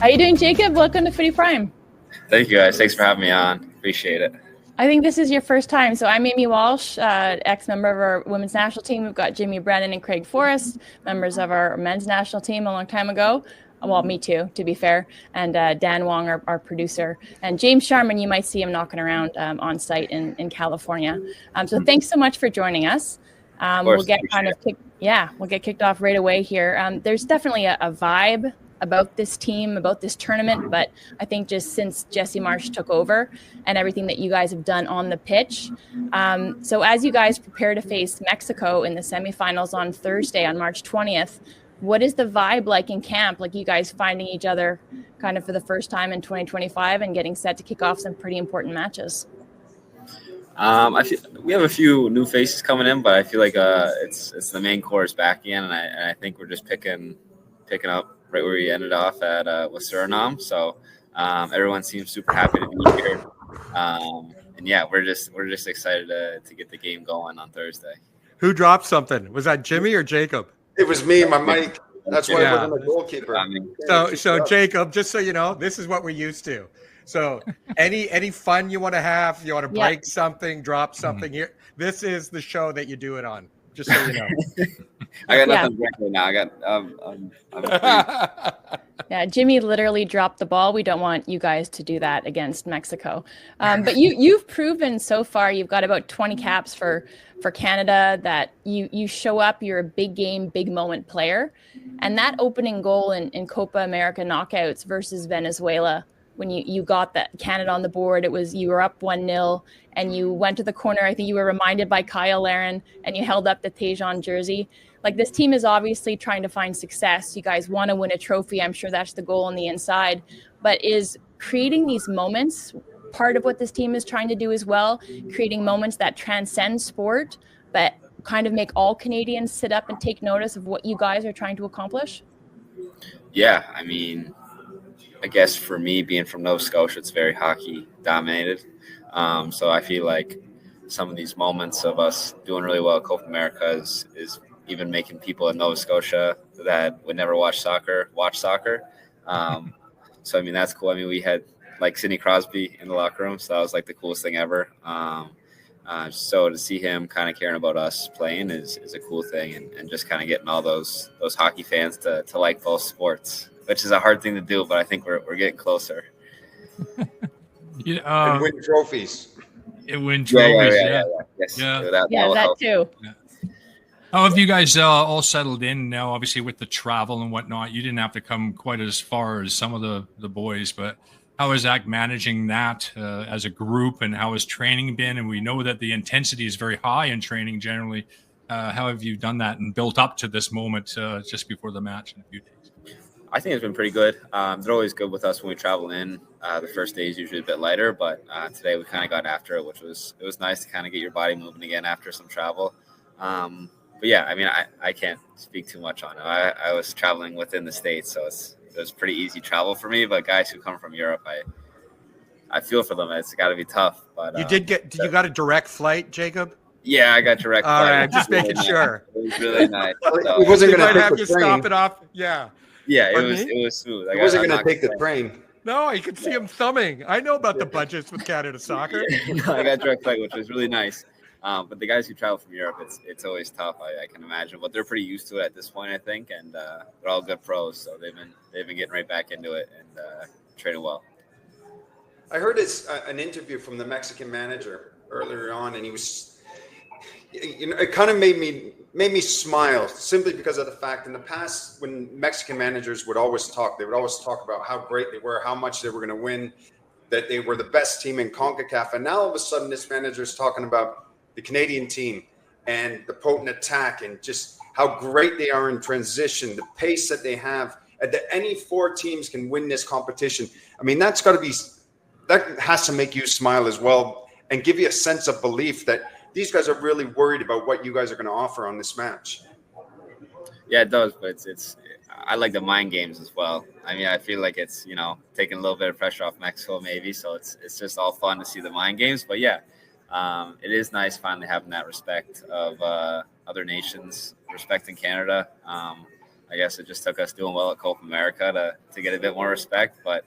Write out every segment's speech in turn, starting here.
How you doing, Jacob? Welcome to Footy Prime. Thank you, guys. Thanks for having me on. Appreciate it. I think this is your first time. So I'm Amy Walsh, ex-member of our women's national team. We've got Brennan and Craig Forrest, members of our men's national team a long time ago. Well, me too, to be fair. And Dan Wong, our producer. And James Sharman, you might see him knocking around on site in California. So thanks so much for joining us. We'll get kicked off right away here. There's definitely a vibe about this team, about this tournament, but I think just since Jesse Marsh took over and everything that you guys have done on the pitch. So as you guys prepare to face Mexico in the semifinals on Thursday on March 20th, what is the vibe like in camp? Like you guys finding each other kind of for the first time in 2025 and getting set to kick off some pretty important matches? I feel we have a few new faces coming in, but I feel like it's the main core is back again, and I think we're just picking up right where we ended off at with Suriname. So everyone seems super happy to be here, and yeah, we're just excited to get the game going on Thursday. Who dropped something? Was that Jimmy or Jacob? It was me, my mic. That's why I wasn't a goalkeeper. So Jacob, just so you know, this is what we're used to. So any fun you want to have, you want to break something, drop something here. This is the show that you do it on. Just so you know. I got nothing right now. I got Yeah, Jimmy literally dropped the ball. We don't want you guys to do that against Mexico. But you've proven so far, you've got about 20 caps for Canada, that you show up, you're a big game, big moment player. And that opening goal in Copa America knockouts versus Venezuela, when you got that Canada on the board, you were up 1-0 and you went to the corner. I think you were reminded by Kyle Larin and you held up the Tejan jersey. Like, this team is obviously trying to find success. You guys want to win a trophy. I'm sure that's the goal on the inside, but is creating these moments part of what this team is trying to do as well, creating moments that transcend sport, but kind of make all Canadians sit up and take notice of what you guys are trying to accomplish? Yeah, I mean, I guess for me, being from Nova Scotia, it's very hockey dominated. So I feel like some of these moments of us doing really well at Copa America is even making people in Nova Scotia that would never watch soccer. So, I mean, that's cool. I mean, we had like Sidney Crosby in the locker room, so that was like the coolest thing ever. So to see him kind of caring about us playing is a cool thing, and just kind of getting all those hockey fans to like both sports, which is a hard thing to do, but I think we're getting closer. And win trophies. Win trophies, yeah. Yes. That too. Yeah. How have you guys all settled in now? Obviously, with the travel and whatnot, you didn't have to come quite as far as some of the boys, but how is Zach managing that as a group, and how has training been? And we know that the intensity is very high in training generally. How have you done that and built up to this moment just before the match in a few days? I think it's been pretty good. They're always good with us when we travel in. The first day is usually a bit lighter, but today we kind of got after it, which was nice to kind of get your body moving again after some travel. But yeah, I mean, I can't speak too much on it. I was traveling within the States, so it was pretty easy travel for me. But guys who come from Europe, I feel for them. It's got to be tough. But you got a direct flight, Jacob? Yeah, I got direct flight. All right, I'm just making sure. It was really nice. So, He wasn't going to have take you the train. stop it off. Yeah. Yeah, it was smooth. He wasn't going to take the train. No, you could see him thumbing. I know about the budgets with Canada Soccer. I got direct flight, which was really nice. But the guys who travel from Europe, it's always tough. I can imagine, but they're pretty used to it at this point, I think, and they're all good pros, so they've been getting right back into it and training well. I heard an interview from the Mexican manager earlier on, and he was, it kind of made me smile, simply because of the fact in the past when Mexican managers would always talk about how great they were, how much they were going to win, that they were the best team in CONCACAF, and now all of a sudden this manager is talking about the Canadian team and the potent attack and just how great they are in transition, the pace that they have, and that any four teams can win this competition. I mean, that has to make you smile as well and give you a sense of belief that these guys are really worried about what you guys are going to offer on this match. Yeah, it does, but I like the mind games as well. I mean, I feel like it's, taking a little bit of pressure off Mexico maybe, so it's just all fun to see the mind games. But yeah, it is nice finally having that respect of other nations, respecting Canada. I I guess it just took us doing well at Copa America to get a bit more respect. But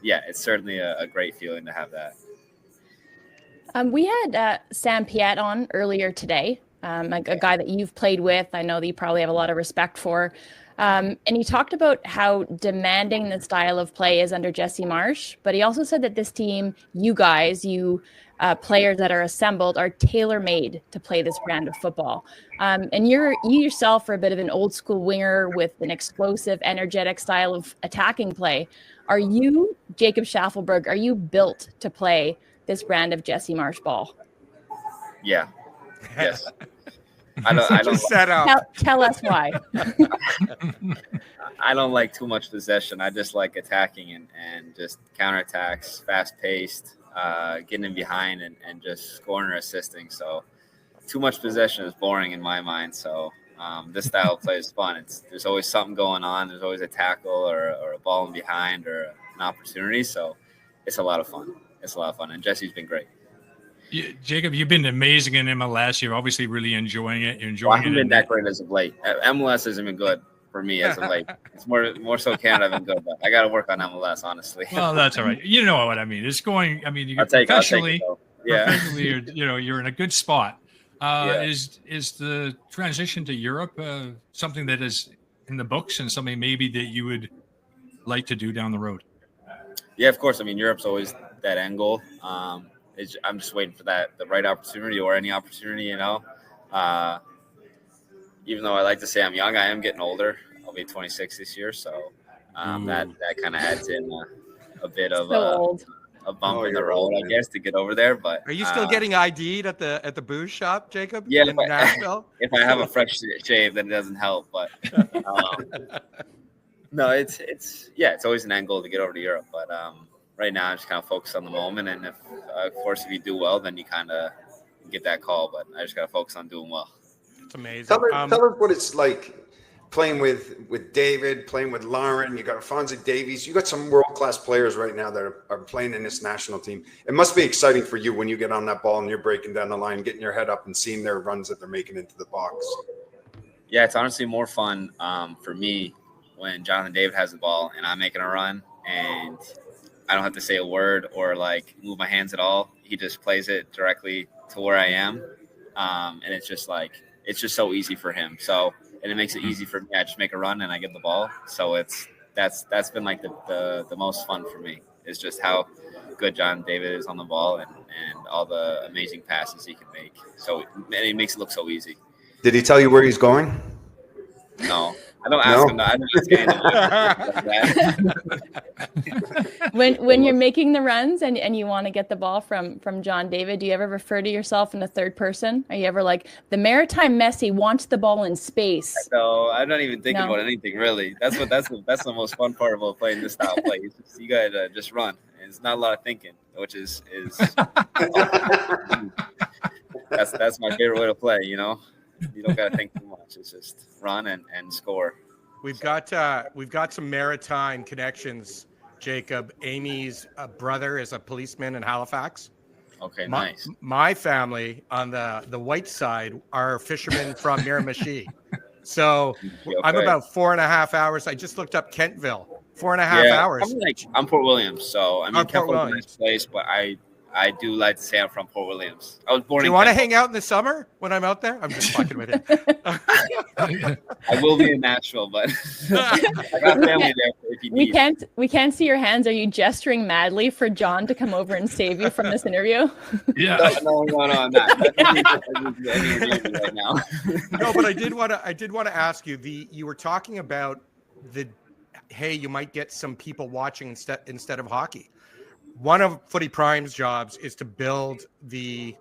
yeah, it's certainly a great feeling to have that. We had Sam Piet on earlier today, a guy that you've played with. I know that you probably have a lot of respect for. And he talked about how demanding the style of play is under Jesse Marsch. But he also said that this team, you guys, players that are assembled, are tailor-made to play this brand of football. And you yourself are a bit of an old school winger with an explosive, energetic style of attacking play. Are you, Jacob Shaffelburg, are you built to play this brand of Jesse Marsch ball? Yeah. Yes. I don't set up. Tell us why. I don't like too much possession. I just like attacking and just counterattacks, fast paced, getting in behind and just scoring or assisting. So too much possession is boring in my mind. So this style of play is fun. There's always something going on. There's always a tackle or a ball in behind or an opportunity. So it's a lot of fun. And Jesse's been great. Jacob, you've been amazing in MLS. You're obviously really enjoying it. You're enjoying I haven't been that great as of late. MLS hasn't been good for me as of late. It's more so Canada been good, but I got to work on MLS, honestly. Well, that's all right. You know what I mean. It's going. I mean, you professionally, you're in a good spot. Is the transition to Europe something that is in the books and something maybe that you would like to do down the road? Yeah, of course. I mean, Europe's always that end goal. I'm just waiting for the right opportunity or any opportunity, you know. Even though I like to say I'm young, I am getting older. I'll be 26 this year, so that kind of adds in a bit of a bump in the road, I guess, to get over there. But are you still getting ID'd at the booze shop, Jacob? Yeah, in Nashville. If I have a fresh shave, then it doesn't help. But no, it's always an end goal to get over to Europe, but. Right now, I'm just kind of focused on the moment, and if you do well, then you kind of get that call. But I just got to focus on doing well. It's amazing. Tell us what it's like playing with David, playing with Lauren. You got Alphonso Davies. You got some world-class players right now that are playing in this national team. It must be exciting for you when you get on that ball and you're breaking down the line, getting your head up and seeing their runs that they're making into the box. Yeah, it's honestly more fun for me when Jonathan David has the ball and I'm making a run and I don't have to say a word or like move my hands at all. He just plays it directly to where I am. And it's just so easy for him. So, and it makes it easy for me. I just make a run and I get the ball. So that's been like the most fun for me is just how good John David is on the ball and all the amazing passes he can make. So and it makes it look so easy. Did he tell you where he's going? No. I don't ask him that. I don't ask anyone. When you're making the runs and you want to get the ball from John David, do you ever refer to yourself in the third person? Are you ever like, the Maritime Messi wants the ball in space? No, I'm not even thinking about anything really. That's the most fun part about playing this style of play. You gotta just run. And it's not a lot of thinking, which is that's my favorite way to play. You know. You don't got to think too much. It's just run and score. We've got some maritime connections, Jacob. Amy's brother is a policeman in Halifax. Okay, nice. My family on the white side are fishermen from Miramichi. So okay. I'm about 4.5 hours. I just looked up Kentville. 4.5 hours. I'm Port Williams, so I mean Kentville's a nice place, but I do like to say I'm from Port Williams. I was born in. Do you want to hang out in the summer when I'm out there? I'm just fucking with you. I will be in Nashville, but I got family there if you need. We can't see your hands. Are you gesturing madly for John to come over and save you from this interview? Yeah. No, I'm not. Right now. No, but I did want to ask you. You were talking about hey, you might get some people watching instead of hockey. One of Footy Prime's jobs is to build the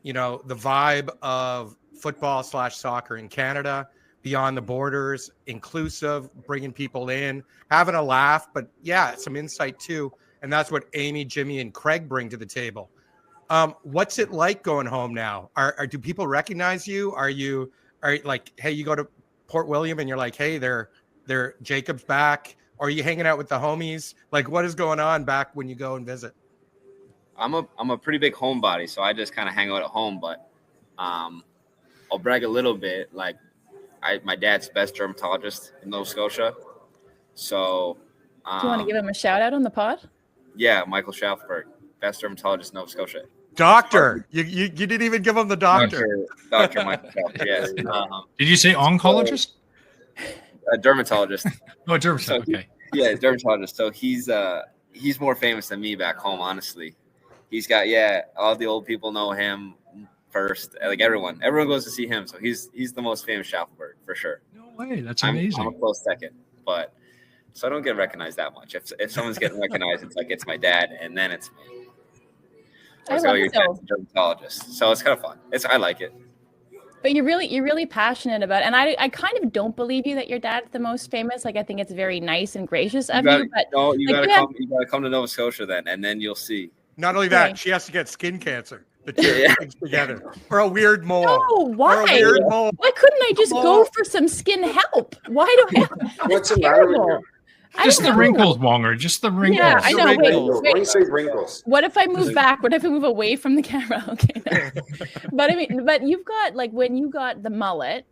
vibe of football/soccer in Canada, beyond the borders, inclusive, bringing people in, having a laugh, but some insight too. And that's what Amy, Jimmy, and Craig bring to the table. What's it like going home now? Do people recognize you? Are you like, hey, you go to Port William and you're like, hey, they're Jacob's back? Or are you hanging out with the homies? Like, what is going on back when you go and visit? I'm a pretty big homebody, so I just kind of hang out at home. But I'll brag a little bit. Like, my dad's best dermatologist in Nova Scotia. So, do you want to give him a shout out on the pod? Yeah, Michael Shaffelburg, best dermatologist in Nova Scotia. Doctor, you didn't even give him the doctor. Dr. Michael Shaffelburg, yes. Did you say oncologist? A dermatologist. Oh, dermatologist. Okay. Yeah, dermatologist. So he's more famous than me back home, honestly. He's got all the old people know him first. Like everyone goes to see him. So he's the most famous Shaffelburg for sure. No way, that's amazing. I'm a close second, but so I don't get recognized that much. If someone's getting recognized, it's like it's my dad, and then it's me. I love your it. dad's a dermatologist, so it's kind of fun. I like it. But you're really passionate about it. And I kind of don't believe you that your dad's the most famous. Like I think it's very nice and gracious of you. But you gotta come to Nova Scotia then, and then you'll see. Not only that, she has to get skin cancer. The two things together, or a weird mole. No, why? Why couldn't I just go for some skin help? Why do I? What's the matter with you? Just the wrinkles, Wonger. Just the wrinkles. Yeah, I know. Wait. You say wrinkles. What if I move back? What if I move away from the camera? Okay. But I mean, but you've got like when you got the mullet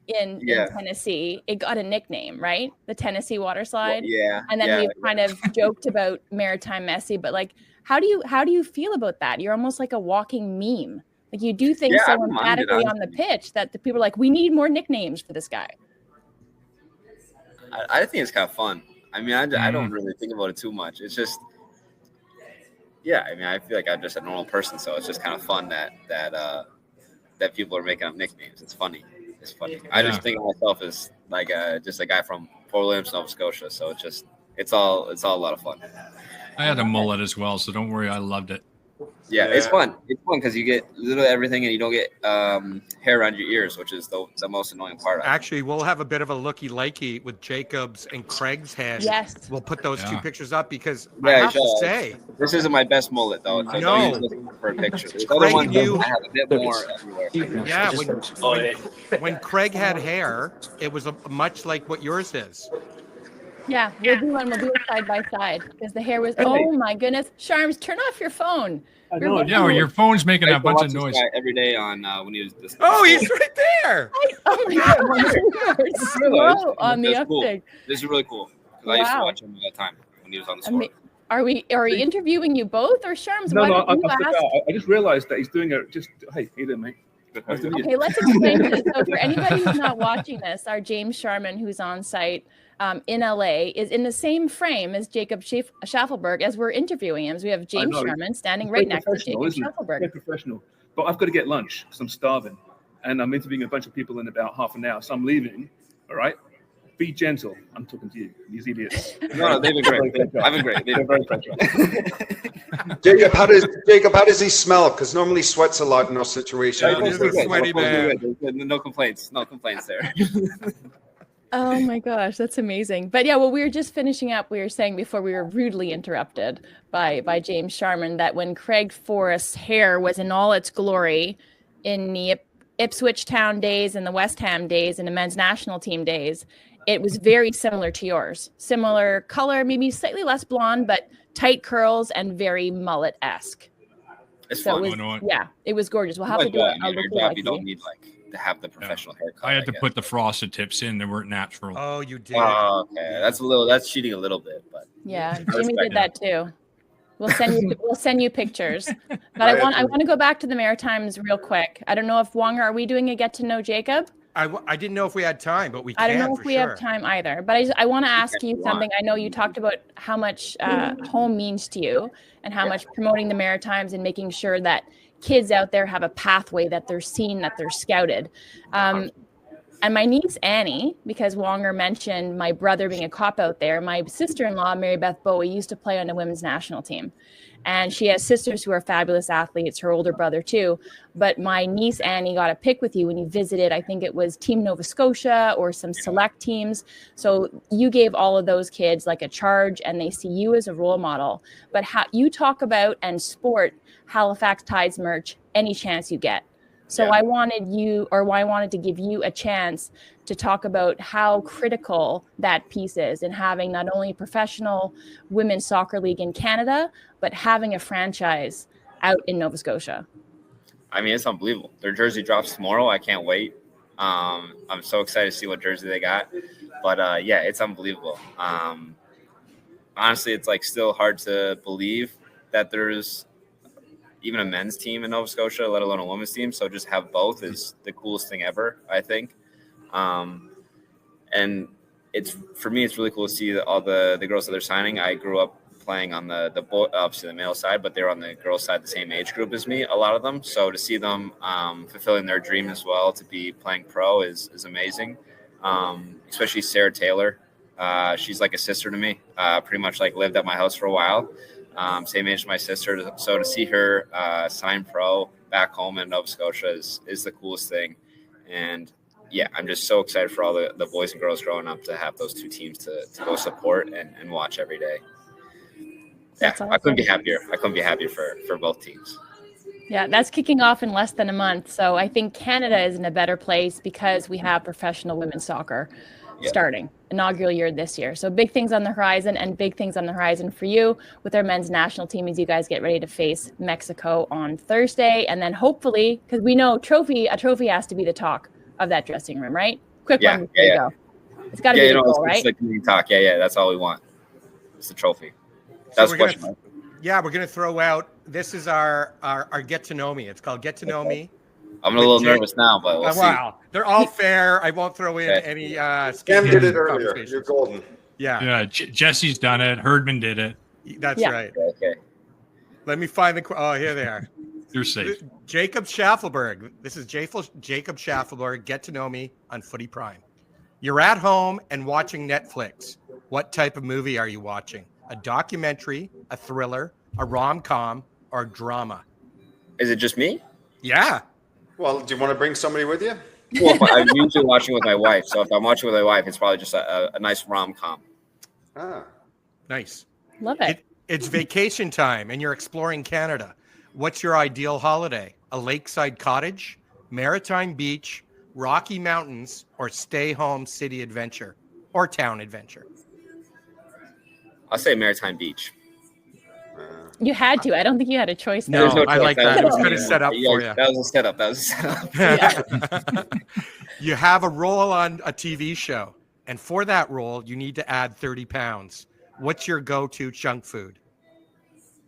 in Tennessee, it got a nickname, right? The Tennessee water slide. Well, yeah. And then we've kind of joked about Maritime Messi, but like, how do you feel about that? You're almost like a walking meme. Like you do things so emphatically on the pitch that the people are like, we need more nicknames for this guy. I think it's kind of fun. I mean, I don't really think about it too much. It's just, I mean, I feel like I'm just a normal person, so it's just kind of fun that people are making up nicknames. It's funny. It's funny. I just think of myself as like just a guy from Port Williams, Nova Scotia. So it's all a lot of fun. I had a mullet as well, so don't worry. I loved it. Yeah, it's fun. It's fun because you get literally everything, and you don't get hair around your ears, which is the most annoying part. Actually, we'll have a bit of a looky-likey with Jacob's and Craig's head. Yes. We'll put those two pictures up because I have to say. This isn't my best mullet, though. I know. For a picture. Craig and you. I have a bit more everywhere. Yeah, when Craig had hair, it was much like what yours is. Yeah, we'll do it side by side because the hair was. Oh my goodness, Sharms, turn off your phone. Your phone's making a bunch of noise every day on when he was. He's right there. Oh my God, slow on the uptick. This is really cool because I used to watch him all the time when he was on the sport. Are we interviewing you both or Sharms? No, I just realized that he's doing it. Hey, you doing, mate? Okay, let's explain this. So for anybody who's not watching this, our James Sharman, who's on site in LA, is in the same frame as Jacob Shaffelburg as we're interviewing him. So we have James Sharman standing right next to Jacob Shaffelburg. Very professional. But I've got to get lunch because I'm starving. And I'm interviewing a bunch of people in about half an hour. So I'm leaving. All right? Be gentle. I'm talking to you, these idiots. No, they've been great. I've been great. They've been very fragile. Jacob, how does he smell? Because normally he sweats a lot in those situations. He's a sweaty man. No complaints. No complaints there. Oh my gosh, that's amazing. But yeah, well, we were just finishing up. We were saying before we were rudely interrupted by James Sharman that when Craig Forrest's hair was in all its glory in the Ipswich Town days and the West Ham days and the men's national team days, it was very similar to yours. Similar color, maybe slightly less blonde, but tight curls and very mullet-esque. It's fun. It was gorgeous. We'll have to do it. You don't need to have the professional haircut. I had to put the frosted tips in. They weren't natural. Oh, you did. Oh, okay. That's cheating a little bit, but yeah, Jimmy did that too. We'll send you pictures. But I want to go back to the Maritimes real quick. I don't know if Wong, are we doing a get to know Jacob? I didn't know if we had time, but we can. I don't know if we have time either. But I want to ask you something. I know you talked about how much home means to you and how much promoting the Maritimes and making sure that kids out there have a pathway, that they're seen, that they're scouted. And my niece, Annie, because Wonger mentioned my brother being a cop out there, my sister-in-law, Mary Beth Bowie, used to play on the women's national team. And she has sisters who are fabulous athletes, her older brother too. But my niece, Annie, got a pic with you when you visited, I think it was Team Nova Scotia or some select teams. So you gave all of those kids like a charge and they see you as a role model. But how you talk about and sport Halifax Tides merch any chance you get. So I wanted to give you a chance to talk about how critical that piece is in having not only a professional women's soccer league in Canada, but having a franchise out in Nova Scotia. I mean, it's unbelievable. Their jersey drops tomorrow. I can't wait. I'm so excited to see what jersey they got. But yeah, it's unbelievable. Honestly, it's like still hard to believe that there's even a men's team in Nova Scotia, let alone a women's team. So just have both is the coolest thing ever, I think. And for me, it's really cool to see all the girls that they're signing. I grew up playing on the obviously the male side, but they're on the girls side, the same age group as me, a lot of them. So to see them fulfilling their dream as well, to be playing pro is amazing. Especially Sarah Taylor. She's like a sister to me, pretty much like lived at my house for a while. Same age as my sister. So to see her sign pro back home in Nova Scotia is the coolest thing. And yeah, I'm just so excited for all the boys and girls growing up to have those two teams to go support and watch every day. Yeah, awesome. I couldn't be happier. I couldn't be happier for both teams. Yeah, that's kicking off in less than a month. So I think Canada is in a better place because we have professional women's soccer starting inaugural year this year. So big things on the horizon, and big things on the horizon for you with our men's national team as you guys get ready to face Mexico on Thursday. And then hopefully, because we know a trophy has to be the talk of that dressing room, right? Quick one before you go. It's got to be the goal, right? It's like talk. Yeah, that's all we want. It's the trophy. That's we're going to throw out, this is our get to know me. It's called Get to Know Me. I'm a little nervous now, but we'll see. Wow. They're all fair. I won't throw in any Cam did it earlier. You're golden. Yeah. Jesse's done it. Herdman did it. That's right. Okay. Let me find here they are. You're safe. Jacob Shaffelburg. This is Jacob Shaffelburg. Get to know me on Footy Prime. You're at home and watching Netflix. What type of movie are you watching? A documentary, a thriller, a rom-com, or drama? Is it just me? Yeah. Well, do you want to bring somebody with you? Well, I'm usually watching with my wife. So if I'm watching with my wife, it's probably just a nice rom-com. Ah. Nice. Love it. It's vacation time and you're exploring Canada. What's your ideal holiday? A lakeside cottage, maritime beach, Rocky Mountains, or stay-home city adventure or town adventure? I'll say Maritime Beach. You had to. I don't think you had a choice. No, I like that. It was kind of set up for you. That was a setup. You have a role on a TV show, and for that role, you need to add 30 pounds. What's your go-to junk food?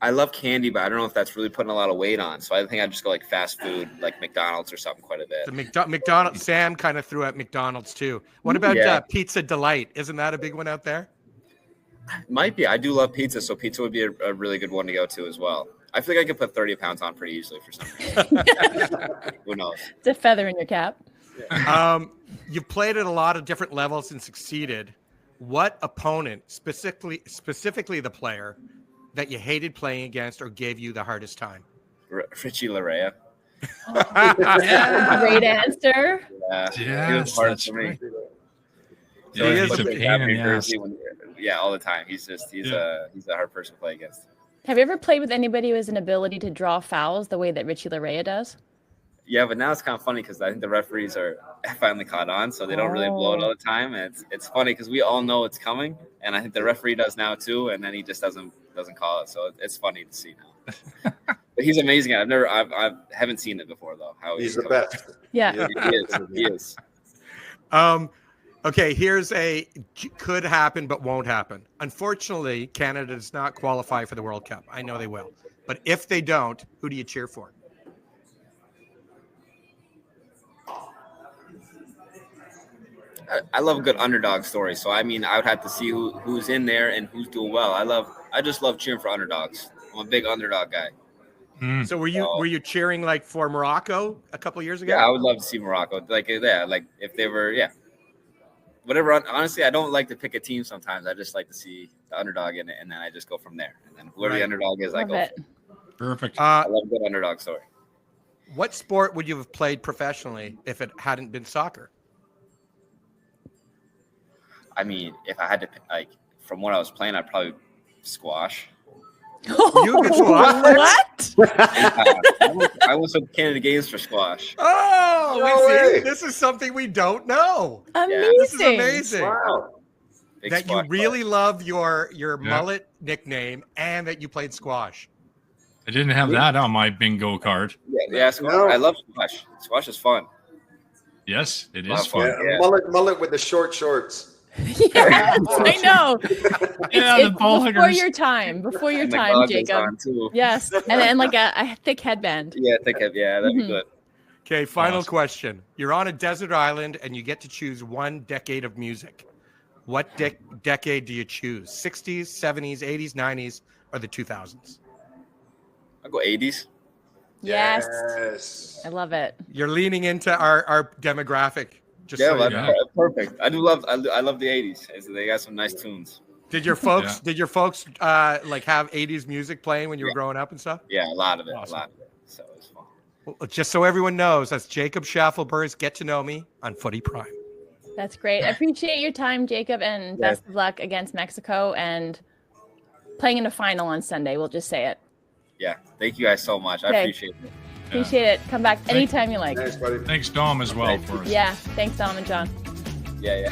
I love candy, but I don't know if that's really putting a lot of weight on. So I think I'd just go like fast food, like McDonald's or something quite a bit. The McDonald's. Sam kind of threw at McDonald's too. What about Pizza Delight? Isn't that a big one out there? Might be. I do love pizza, so pizza would be a really good one to go to as well. I feel like I could put 30 pounds on pretty easily for some reason. Who knows? It's a feather in your cap. You've played at a lot of different levels and succeeded. What opponent, specifically the player, that you hated playing against or gave you the hardest time? Richie Larea. Great answer. Yeah, it was hard for me. Yeah, he's a pain in the ass. Yeah, all the time. He's a hard person to play against. Have you ever played with anybody who has an ability to draw fouls the way that Richie Larea does? Yeah, but now it's kind of funny because I think the referees are finally caught on, so they don't really blow it all the time. And it's funny because we all know it's coming, and I think the referee does now too, and then he just doesn't call it. So it's funny to see now. But he's amazing. I haven't seen it before though. How he's the best. Yeah, he is. Okay, here's a could happen but won't happen. Unfortunately, Canada does not qualify for the World Cup. I know they will. But if they don't, who do you cheer for? I love a good underdog story. So, I mean, I would have to see who's in there and who's doing well. I just love cheering for underdogs. I'm a big underdog guy. So were you cheering like for Morocco a couple of years ago? Yeah, I would love to see Morocco. Like if they were, whatever. Honestly, I don't like to pick a team sometimes. I just like to see the underdog in it, and then I just go from there. And then whoever the underdog is, I go. Perfect. I love a good underdog story. What sport would you have played professionally if it hadn't been soccer? I mean, if I had to pick, like from what I was playing, I'd probably squash. You could squash? What? I went to Canada Games for squash. Oh, this is something we don't know. Amazing. This is amazing. Wow. Big That you squash really love your mullet nickname and that you played squash. I didn't have that on my bingo card. Yeah, squash. I love squash. Squash is fun. Yes, it Lot is of fun. fun. Yeah, mullet with the short shorts. Yeah, I know. Yeah, the ball Before huggers. your time. Before your And the time, goggles Jacob. on, too. Yes, and then like a thick headband. Yeah, think of, yeah, that'd be good. Okay, final Awesome. question. You're on a desert island and you get to choose one decade of music. What decade do you choose? 60s, 70s, 80s, 90s, or the 2000s? I'll go 80s. Yes, Yes. I love it. You're leaning into our demographic. Just Yeah, so you well, know. perfect. I love the 80s. They got some nice tunes. Did your folks like have 80s music playing when you were growing up and stuff? Yeah, a lot of it. Awesome. A lot of it. So it's fun. Well, just so everyone knows, that's Jacob Shaffelburg's Get to Know Me on Footy Prime. That's great. I appreciate your time, Jacob, and best of luck against Mexico and playing in the final on Sunday. We'll just say it. Yeah, thank you guys so much. I Okay. appreciate it. Appreciate it. Come back anytime you like. Thanks, buddy. Thanks, Dom, as well. For us. Yeah. Thanks, Dom and John. Yeah.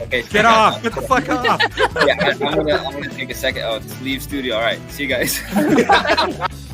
Okay, Get off! Get the fuck off! Yeah, I'm gonna take a second. Oh, leave studio. All right, see you guys.